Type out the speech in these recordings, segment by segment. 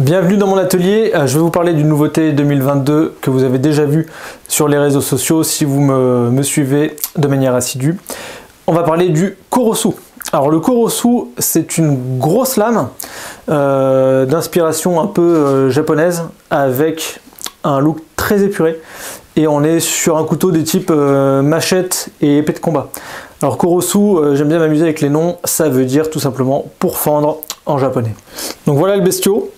Bienvenue dans mon atelier, je vais vous parler d'une nouveauté 2022 que vous avez déjà vue sur les réseaux sociaux si vous me suivez de manière assidue. On va parler du Korosu. Alors le Korosu, c'est une grosse lame d'inspiration un peu japonaise avec un look très épuré et on est sur un couteau des types machette et épée de combat. Alors Korosu, j'aime bien m'amuser avec les noms, ça veut dire tout simplement pour fendre en japonais. Donc voilà le bestiau.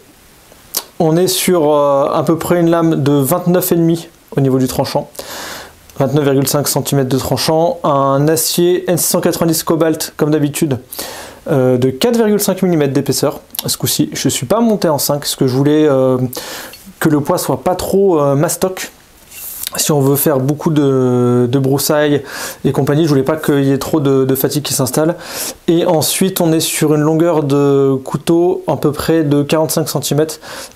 On est sur à peu près une lame de 29,5 au niveau du tranchant, 29,5 cm de tranchant, un acier N690 Cobalt comme d'habitude de 4,5 mm d'épaisseur. Ce coup-ci, je ne suis pas monté en 5 parce que je voulais que le poids soit pas trop mastoc. Si on veut faire beaucoup de broussailles et compagnie, je voulais pas qu'il y ait trop de fatigue qui s'installe. Et ensuite, on est sur une longueur de couteau à peu près de 45 cm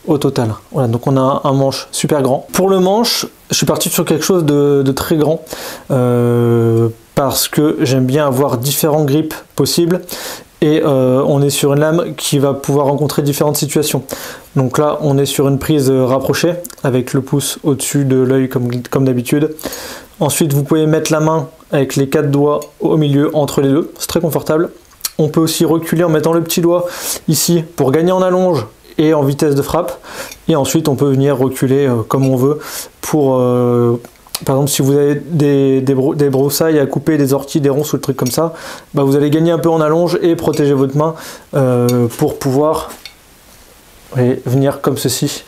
au total. Voilà, donc on a un manche super grand. Pour le manche, je suis parti sur quelque chose de très grand parce que j'aime bien avoir différents grips possibles. Et on est sur une lame qui va pouvoir rencontrer différentes situations. Donc là, on est sur une prise rapprochée, avec le pouce au-dessus de l'œil comme d'habitude. Ensuite, vous pouvez mettre la main avec les 4 doigts au milieu entre les deux, c'est très confortable. On peut aussi reculer en mettant le petit doigt ici pour gagner en allonge et en vitesse de frappe. Et ensuite, on peut venir reculer comme on veut pour... par exemple, si vous avez des broussailles à couper, des orties, des ronces ou des trucs comme ça, bah vous allez gagner un peu en allonge et protéger votre main pour pouvoir venir comme ceci,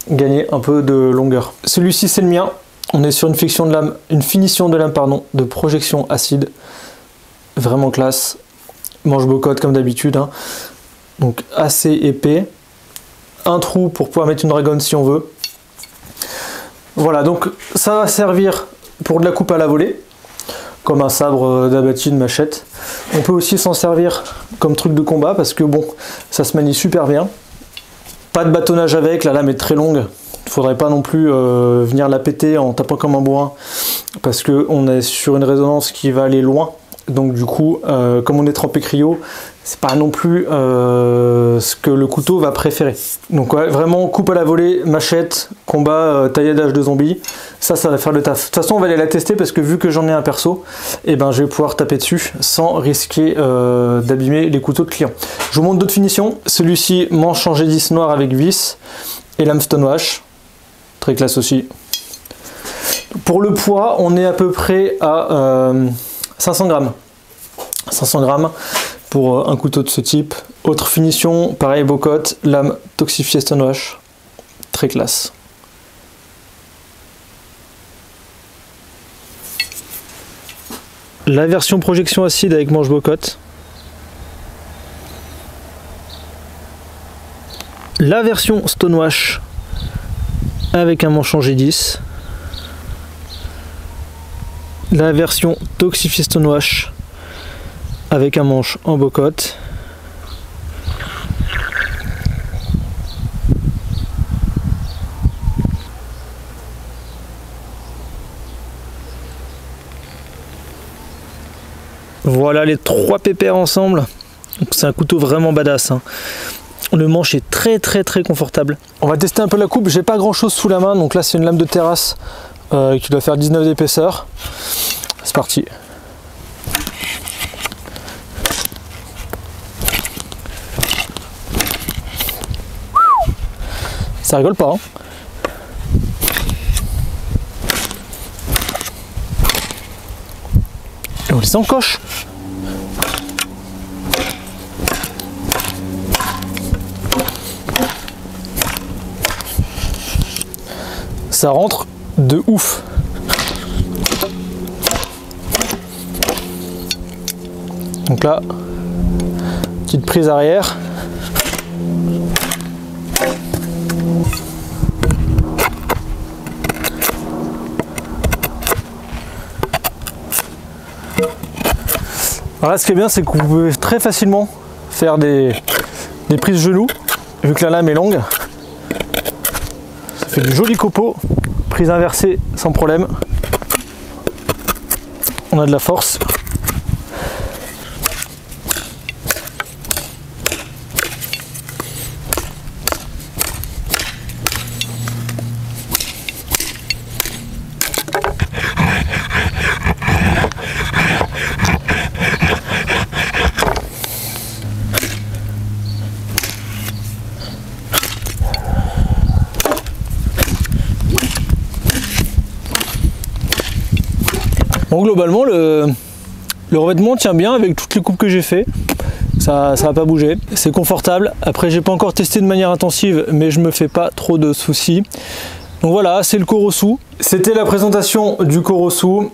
gagner un peu de longueur. Celui-ci, c'est le mien. On est sur une finition de lame de projection acide. Vraiment classe. Manche bocotte comme d'habitude. Hein. Donc assez épais. Un trou pour pouvoir mettre une dragonne si on veut. Voilà, donc ça va servir pour de la coupe à la volée, comme un sabre d'abattu, de machette. On peut aussi s'en servir comme truc de combat, parce que bon, ça se manie super bien. Pas de bâtonnage avec, la lame est très longue. Il ne faudrait pas non plus venir la péter en tapant comme un bourrin, parce qu'on est sur une résonance qui va aller loin. Donc du coup, comme on est trempé cryo, c'est pas non plus ce que le couteau va préférer. Donc ouais, vraiment coupe à la volée, machette, combat, tailladage de zombies, ça va faire le taf. De toute façon, on va aller la tester parce que vu que j'en ai un perso, et ben je vais pouvoir taper dessus sans risquer d'abîmer les couteaux de clients. Je vous montre d'autres finitions. Celui-ci, manche en G10 noir avec vis et lame stonewash, très classe aussi. Pour le poids, on est à peu près à 500 grammes. 500 grammes pour un couteau de ce type. Autre finition, pareil, bocotte, lame toxifiée stonewash, très classe. La version projection acide avec manche bocotte. La version stonewash avec un manche en G10. La version toxifiée stonewash avec un manche en bocotte. Voilà les 3 pépères ensemble. C'est un couteau vraiment badass. Hein. Le manche est très confortable. On va tester un peu la coupe. J'ai pas grand chose sous la main, donc là c'est une lame de terrasse qui doit faire 19 d'épaisseur. C'est parti. Ça rigole pas, hein. Et on les encoche. Ça rentre de ouf. Donc là, petite prise arrière. Alors là, ce qui est bien, c'est que vous pouvez très facilement faire des prises genoux, vu que la lame est longue. Ça fait du joli copeau, prise inversée sans problème. On a de la force. Bon, globalement, le revêtement tient bien avec toutes les coupes que j'ai fait. Ça va pas bouger. C'est confortable. Après, j'ai pas encore testé de manière intensive, mais je me fais pas trop de soucis. Donc voilà, c'est le Korosu. C'était la présentation du Korosu.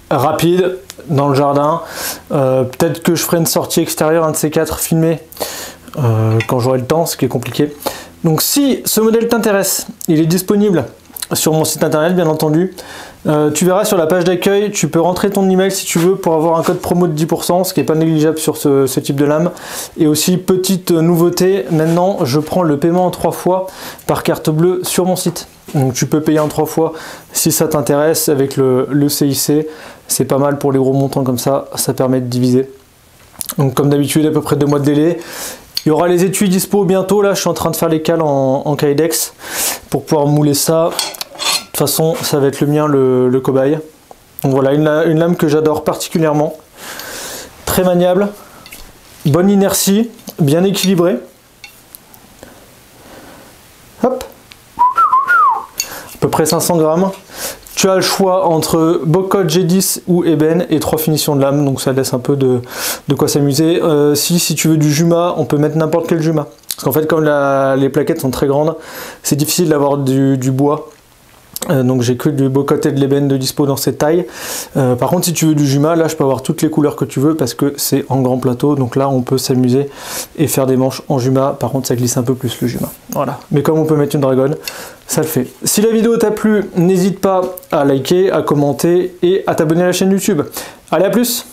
Rapide, dans le jardin. Peut-être que je ferai une sortie extérieure, un de ces quatre filmés, quand j'aurai le temps, ce qui est compliqué. Donc si ce modèle t'intéresse, il est disponible sur mon site internet, bien entendu. Tu verras sur la page d'accueil, tu peux rentrer ton email si tu veux pour avoir un code promo de 10%, ce qui n'est pas négligeable sur ce type de lame. Et aussi, petite nouveauté, maintenant je prends le paiement en 3 fois par carte bleue sur mon site. Donc tu peux payer en 3 fois si ça t'intéresse avec le CIC. C'est pas mal pour les gros montants comme ça permet de diviser. Donc comme d'habitude, à peu près 2 mois de délai. Il y aura les étuis dispo bientôt, là je suis en train de faire les cales en Kydex pour pouvoir mouler ça. De toute façon, ça va être le mien, le cobaye. Donc voilà, une lame que j'adore particulièrement. Très maniable, bonne inertie, bien équilibrée. Hop, à peu près 500 grammes. Tu as le choix entre Bocote G10 ou ébène et 3 finitions de lame, donc ça laisse un peu de quoi s'amuser. Si tu veux du Juma, on peut mettre n'importe quel Juma. Parce qu'en fait, comme les plaquettes sont très grandes, c'est difficile d'avoir du bois. Donc j'ai que du Bocote et de l'ébène de dispo dans cette tailles. Par contre, si tu veux du Juma, là je peux avoir toutes les couleurs que tu veux parce que c'est en grand plateau. Donc là on peut s'amuser et faire des manches en Juma. Par contre ça glisse un peu plus le Juma. Voilà. Mais comme on peut mettre une dragonne, ça le fait. Si la vidéo t'a plu, n'hésite pas à liker, à commenter et à t'abonner à la chaîne YouTube. Allez, à plus!